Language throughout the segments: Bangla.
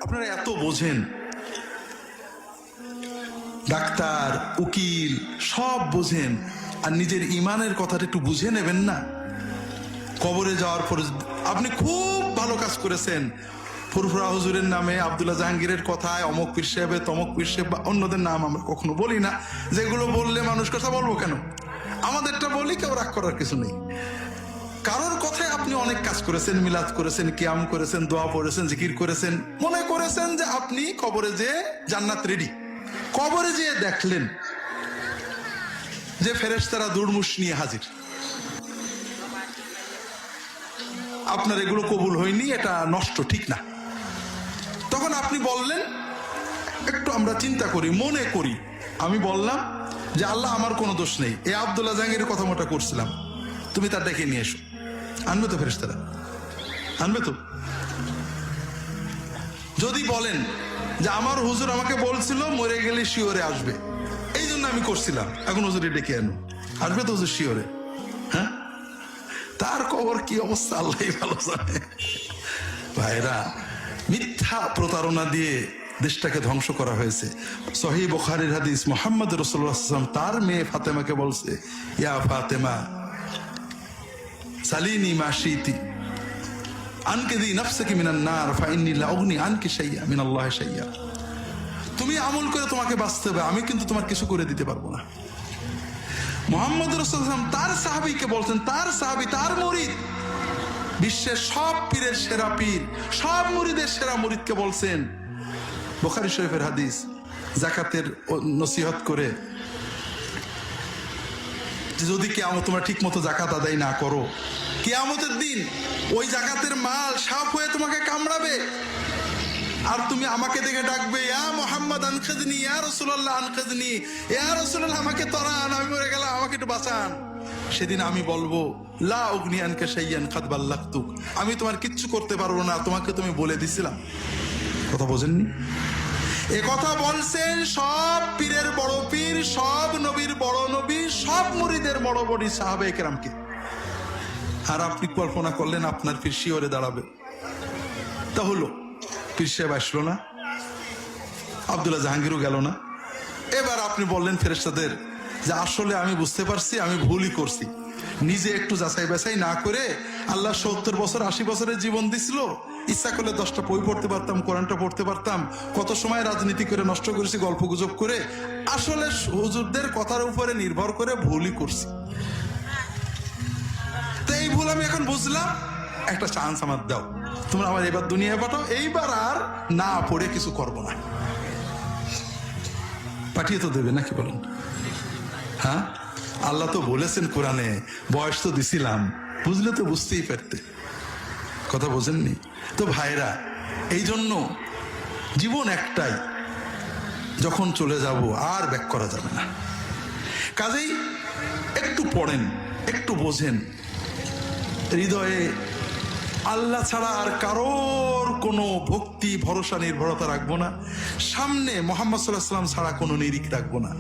আপনারা এত বোঝেন, ডাক্তার উকিল সব বোঝেন, আর নিজের ইমানের কথাটা একটু বুঝে নেবেন না? কবরে যাওয়ার পরে আপনি খুব ভালো কাজ করেছেন, ফুরফুরা হুজুরের নামে, আব্দুল্লাহ জাহাঙ্গীরের কথায়, অমক পীর সাহেব, তমক পীর সাহেব বা অন্যদের নাম আমরা কখনো বলি না, যেগুলো বললে মানুষ কথা বলবো কেন, আমাদেরটা বলি, কেউ রাগ করার কিছু নেই। কারোর কথায় আপনি অনেক কাজ করেছেন, মিলাদ করেছেন, কিয়াম করেছেন, দোয়া পড়েছেন, জিকির করেছেন, মনে করেছেন যে আপনি কবরে যে জান্নাত রেডি। কবরে যেয়ে দেখলেন যে ফেরেশতারা দুর্মুষ নিয়ে হাজির, আপনার এগুলো কবুল হয়নি, এটা নষ্ট, ঠিক না। তখন আপনি বললেন, একটু আমরা চিন্তা করি, মনে করি, আমি বললাম যে আল্লাহ আমার কোনো দোষ নেই, এই আব্দুল্লাহ জাহাঙ্গীরের কথা মোটা করছিলাম, তুমি তার ডেকে নিয়ে এসো। আনবে তো ফেরেশতারা? আনবে তো? যদি বলেন যে আমার হুজুর আমাকে বলছিল মরে গেলে শিওরে আসবে, এই জন্য আমি করছিলাম, এখন হুজুরে ডেকে আনো, আসবে তো হুজুর শিওরে? হ্যাঁ, তার কবর কি অবস্থা আল্লাহ ভালো জানে। ভাইরা, মিথ্যা প্রতারণা দিয়ে দেশটাকে ধ্বংস করা হয়েছে। সহিহ বুখারীর হাদিস, মুহাম্মদ রাসূলুল্লাহ সাল্লাল্লাহু আলাইহি ওয়াসাল্লাম তার মেয়ে ফাতেমাকে বলছে, ইয়া ফাতেমা সালিনি মা শিতি আনকিদি নাফসাকি মিনান নার ফাইন্নী লা উগনি আনকি শাইয়া মিনাল্লাহি শাইয়া। তুমি আমল করে তোমাকে বাঁচতে হবে, আমি কিন্তু তোমার কিছু করে দিতে পারবো না। মুহাম্মদ রাসূলুল্লাহ সাল্লাল্লাহু আলাইহি ওয়াসাল্লাম তার সাহাবীকে বলছেন, তার সাহাবী, তার মুরিদ, বিশ্বের সব পীরের সেরা পীর, সব মুরিদের সেরা মুরিদকে বলছেন, বুখারী শরীফের হাদিস, যাকাতের নসিহত করে যে যদি কিয়ামত তোমরা ঠিক মতো যাকাত আদায় না করো, কিয়ামতের দিন ওই যাকাতের মাল সাপ হয়ে তোমাকে কামড়াবে, আর তুমি আমাকে দেখে ডাকবে, ইয়া মুহাম্মদ আনকিযনি, ইয়া রাসূলুল্লাহ আনকিযনি, ইয়া রাসূলুল্লাহ আমাকে তরান, আমি মরে গেলাম, আমাকে একটু বাঁচান। সেদিন আমি বলবো, লা উগনি আনকা শাইয়ান কাদ বাল্লাগতুক, আমি তোমার কিচ্ছু করতে পারবো না, তোমাকে তুমি বলে দিছিলাম। কথা বোঝেননি? এ কথা বলছেন সব পীরের বড় পীর, সব নবীর বড় নবী, সব মুরিদের বড় বড় সাহাবায়ে কেরামকে। আর আপনি কল্পনা করলেন আপনার পীর শিওরে দাঁড়াবে, তা হলো, পীর সাহেব আসলো না, আব্দুল্লাহ জাহাঙ্গীরও গেল না। এবার আপনি বললেন ফেরেশতাদের যে আসলে আমি বুঝতে পারছি আমি ভুলই করছি, নিজে একটু যাচাই বাছাই না করে আল্লাহ 70 বছর 80 বছরের জীবন দিছিল, ইচ্ছা করলে 10টা বই পড়তে পারতাম, কোরআনটা পড়তে পারতাম, কত সময় রাজনীতি করে নষ্ট করেছি, গল্প গুজব করে, আসলে হুজুরদের কথার উপরে নির্ভর করে ভুলই করছি। তো এই ভুল আমি এখন বুঝলাম, একটা চান্স আমার দাও, তোমরা আমার এবার দুনিয়ায় পাঠাও, এইবার আর না পড়ে কিছু করবো না। পাঠিয়ে তো দেবে নাকি বলেন? হ্যাঁ, আল্লাহ তো বলেছেন কোরআনে, বয়স তো দিছিলাম, বুঝলে তো বুঝতেই পারতে। কথা বোঝেননি তো ভাইরা? এই জন্য জীবন একটাই, যখন চলে যাব আর ব্যাক করা যাবে না। কাজেই একটু পড়েন, একটু বোঝেন, হৃদয়ে আল্লাহ ছাড়া আর কারোর কোনো ভক্তি ভরসা নির্ভরতা রাখবো না, সামনে মুহাম্মদ সাল্লাল্লাহু আলাইহি ওয়াসাল্লাম ছাড়া কোনো নিরিখ রাখবো না,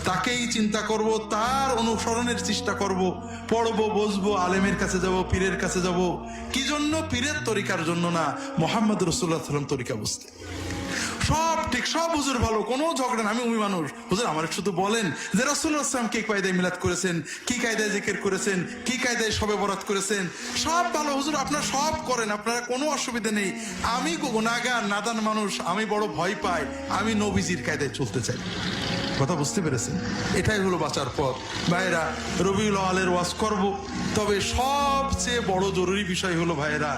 তাকেই চিন্তা করব, তার অনুসরণের চেষ্টা করব, পড়বো, বসবো, আলেমের কাছে যাব, পীরের কাছে যাব, কি জন্য? পীরের তরিকার জন্য না, মুহাম্মদ রাসূলুল্লাহ সাল্লাল্লাহু আলাইহি ওয়াসাল্লাম তরিকা বুঝতে। সব ঠিক, সব হুজুর ভালো, কোনো ঝগড়া না। আমি ওই মানুষ, হুজুর আমার শুধু বলেন যে রাসূলুল্লাহ সাল্লাল্লাহু আলাইহি ওয়াসাল্লাম কি কায়দায় মিলাদ করেছেন, কি কায়দায় জিকির করেছেন, কি কায়দায় শবে বরাত করেছেন, সব ভালো হুজুর, আপনারা সব করেন, আপনারা কোনো অসুবিধা নেই। আমি গুনাহগার নাদান মানুষ, আমি বড় ভয় পাই, আমি নবীজির কায়দায় চলতে চাই। কথা বুঝতে পেরেছেন? এটাই হলো বাঁচার পথ। ভাইরা, রবিউল আউয়ালের ওয়াজ করব, তবে সবচেয়ে বড় জরুরি বিষয় হলো ভাইরা,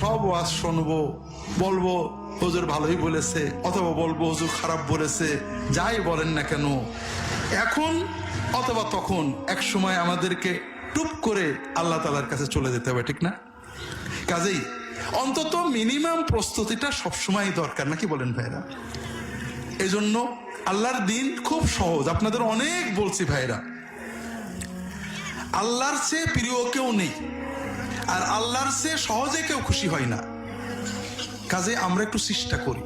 সব ওয়াজ শুনবো, বলবো হুজুর ভালোই বলেছে, অথবা বলবো হুজুর খারাপ বলেছে, যাই বলেন না কেন, এখন অথবা তখন এক সময় আমাদেরকে টুপ করে আল্লাহ তাআলার কাছে চলে যেতে হবে, ঠিক না? কাজেই অন্তত মিনিমাম প্রস্তুতিটা সবসময় দরকার, নাকি বলেন ভাইরা? এজন্য আল্লাহর দিন খুব সহজ, আপনাদের অনেক বলছি ভাইরা, আল্লাহর চেয়ে প্রিয় কেউ নেই, আর আল্লাহর চেয়ে সহজে কেউ খুশি হয় না। কাজে আমরা একটু চেষ্টা করি,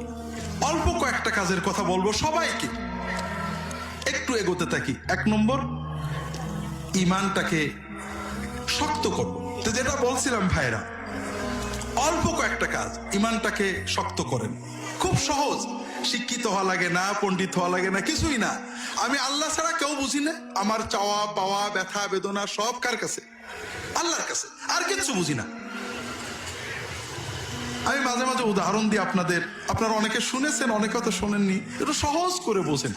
অল্প কয়েকটা কাজের কথা বলবো, সবাইকে একটু এগোতে থাকি। 1 নম্বর, ইমানটাকে শক্ত করব। তো যেটা বলছিলাম ভাইরা, অল্প কয়েকটা কাজ ইমানটাকে শক্ত করেন। খুব সহজ, শিক্ষিত হওয়া লাগে না, পণ্ডিত হওয়া লাগে না, কিছুই না। আমি আল্লাহ ছাড়া কেউ বুঝি না। আমার চাওয়া পাওয়া, ব্যথা বেদনা সব কার কাছে? আল্লাহর কাছে, আর কিচ্ছু বুঝি না। আমি মাঝে মাঝে উদাহরণ দিই আপনাদের, আপনারা অনেকে শুনেছেন, অনেকে তো শোনেননি, একটু সহজ করে বোঝেন।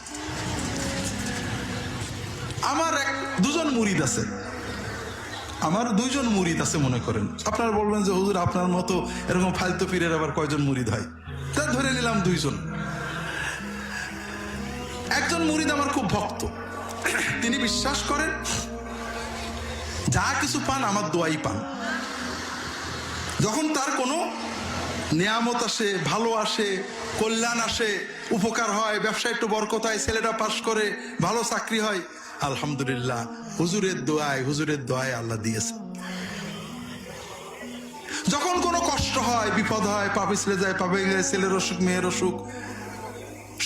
আমার দুজন মুরিদ আছে, আমার দুইজন মুরিদ আছে মনে করেন। আপনারা বলবেন যে হুজুর আপনার মতো এরকম ফালতু পীরের আবার কয়জন মুরিদ হয়? তা ধরে নিলাম দুইজন। একজন মুরিদ আমার খুব ভক্ত, তিনি বিশ্বাস করেন যা কিছু পান আমার দোয়াই পান। যখন তার কোনো নিয়ামত আসে, ভালো আসে, কল্যাণ আসে, উপকার হয়, ব্যবসায় একটু বরকত হয়, ছেলেটা পাস করে, ভালো চাকরি হয়, আলহামদুলিল্লাহ হুজুরের দোয়ায় আল্লাহ দিয়েছে। যখন কোনো কষ্ট হয়, বিপদ হয়, পা পিছলে যায়, পা ভেঙে যায়, ছেলের অসুখ, মেয়ের অসুখ,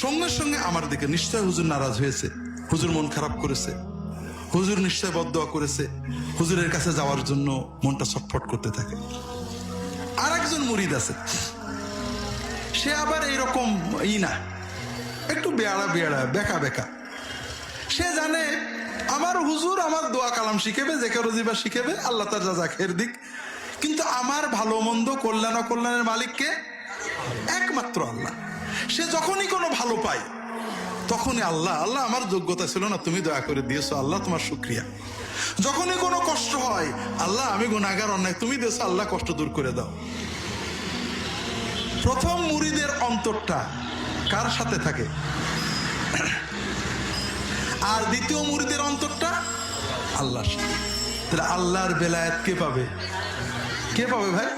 সঙ্গে সঙ্গে আমার দিকে নিশ্চয় হুজুর নারাজ হয়েছে, হুজুর মন খারাপ করেছে, হুজুর নিশ্চয় বদদোয়া করেছে, হুজুরের কাছে যাওয়ার জন্য মনটা ছটফট করতে থাকে। আর একজন মুরিদ আছে, সে আবার এইরকম না, একটু বেয়াড়া বেকা বেকা। সে জানে আমার হুজুর আমার দোয়া কালাম শিখেবে, জেকে রজিবা শিখেবে, আল্লাহ তার যা খের দিক, কিন্তু আমার ভালো মন্দ, কল্যাণ অকল্যাণের মালিককে একমাত্র আল্লাহ। সে যখনই কোনো ভালো পায় তখনই আল্লাহ, আল্লাহ আমার যোগ্যতা ছিল না, তুমি দয়া করে দিয়েছো, আল্লাহ তোমার শুকরিয়া। যখনই কোনো কষ্ট হয়, আল্লাহ আমি গুনাহগার, অন্যায়, তুমি দিয়েছো, আল্লাহ কষ্ট দূর করে দাও। প্রথম মুরিদের অন্তরটা কার সাথে থাকে? আর দ্বিতীয় মুরিদের অন্তরটা আল্লাহর সাথে। তাহলে আল্লাহর বেলায়েত কে পাবে? কে পাবে ভাই?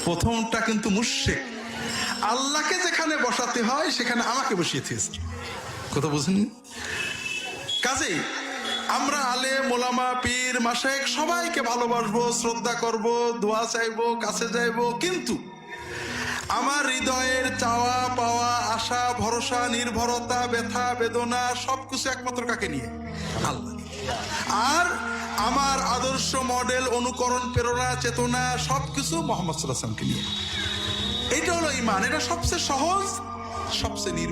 প্রথমটা কিন্তু মুশরিক। আল্লাহকে যেখানে বসাতে হয় সেখানে আমাকে বসিয়ে দিয়েছে। কথা বুঝেন? কাজেই আমরা আলেম, ওলামা, পীর, মাশায়েখ সবাইকে ভালোবাসবো, শ্রদ্ধা করব, দোয়া চাইবো, কাছে যাইবো, কিন্তু আমার হৃদয়ের চাওয়া পাওয়া, আশা ভরসা, নির্ভরতা, ব্যথা বেদনা সবকিছু একমাত্র কাকে নিয়ে? আল্লাহ। আর আমার আদর্শ, মডেল, অনুকরণ, প্রেরণা, চেতনা সবকিছু মুহাম্মদ সাল্লাল্লাহু আলাইহি ওয়াসাল্লামকে নিয়ে। এটা হলো ঈমান। এটা সবচেয়ে সহজ, সবচেয়ে